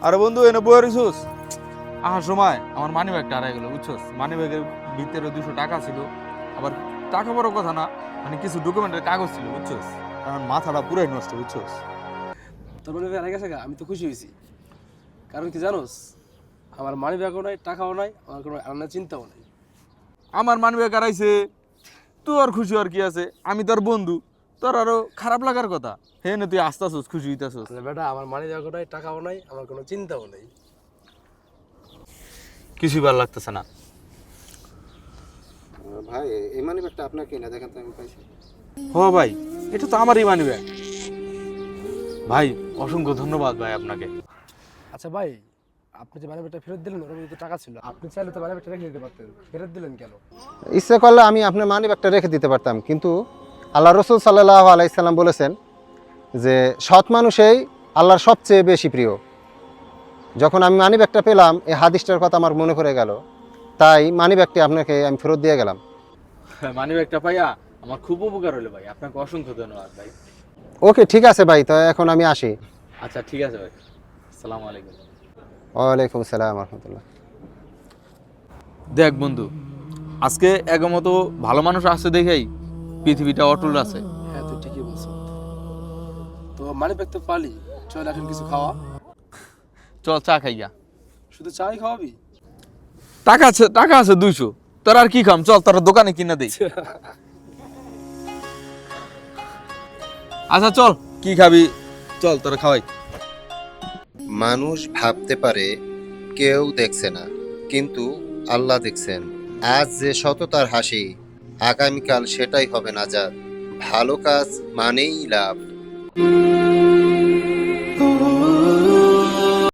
আরে বন্ধু এনে বই রিসুস আহার সময় আমার মানি ব্যাগটা হারাই গেল বুঝছস। মানি ব্যাগের ভিতরে 200 টাকা ছিল, আবার টাকা বড় কথা না, মানে কিছু ডকুমেন্টের কাগজ ছিল বুঝছস। কারণ মাথাটা পুরাই নষ্ট বুঝছস। তোর মনে হয় গেছে গা, আমি তো খুশি হয়েছি। কারণ কি জানোস, আমার মানি ব্যাগও নাই, টাকাও নাই, আমার কোনো রান্নার চিন্তাও নাই। আমার মানি ব্যাগ হারাইছে, তুই আর খুশি আর কি আছে? আমি তোর বন্ধু, তোর আরো খারাপ লাগার কথা। হে না তুই আসতাছস, খুশি হইতাছস। আরে বেটা, আমার মানি ব্যাগও নাই, টাকাও নাই, আমার কোনো চিন্তাও নেই। কিছুই ভালো লাগতেছে না। ভাই এই মানি ব্যাগটা আপনার কিনা দেখেন তো, আমি পাইছি। ও ভাই, এটা তো আমারই মানি ব্যাগ। ভাই অসংখ্য ধন্যবাদ ভাই আপনাকে। আচ্ছা ভাই, আপনি যে মানি ব্যাগটা ফেরত দিলেন, ওর মধ্যে তো টাকা ছিল। আপনি চাইলে তো মানি ব্যাগটা রেখে দিতে পারতেন, ফেরত দিলেন কেন? ইচ্ছে করলে আমি আপনার মানি ব্যাগটা রেখে দিতে পারতাম, কিন্তু আল্লাহ রসুল সাল্লাল্লাহু আলাইহি সাল্লাম বলেছেন যে সৎ মানুষই আল্লাহর সবচেয়ে বেশি প্রিয়। যখন আমি মানি ব্যাগটা পেলাম, এই হাদিসটার কথা আমার মনে পড়ে গেল, তাই মানি ব্যাগটি আপনাকে আমি ফেরত দিয়ে গেলাম। মানি ব্যাগটা পাইয়া আমার খুব উপকার হলো ভাই, আপনাকে অসংখ্য ধন্যবাদ ভাই। ওকে, ঠিক আছে ভাই, তো এখন আমি আসি। আচ্ছা ঠিক আছে ভাই, আসসালামু আলাইকুম। ওয়ালাইকুম আসসালাম রহমতুল্লাহ। দেখ বন্ধু, আজকে একমতো ভালো মানুষ আছে দেখেই পৃথিবীটা অটুট আছে। হ্যাঁ, তুই ঠিকই বলছো। তো মানি ব্যাগ তো পালি, চল এখন কিছু খাওয়া। চল চা খাইয়া। শুধু চাই খাওয়াবি? টাকা আছে 200, তোর আর কি খাম, চল তোর দোকানে কিনা দেই। আচ্ছা চল, কি খাবি চল তোর খাওয়াই। মানুষ ভাবতে পারে কেউ দেখছে না, কিন্তু আল্লাহ দেখছেন। আজ যে সততার হাসি, আগামীকাল সেটাই হবে নাজাত। ভালো কাজ মানেই লাভ।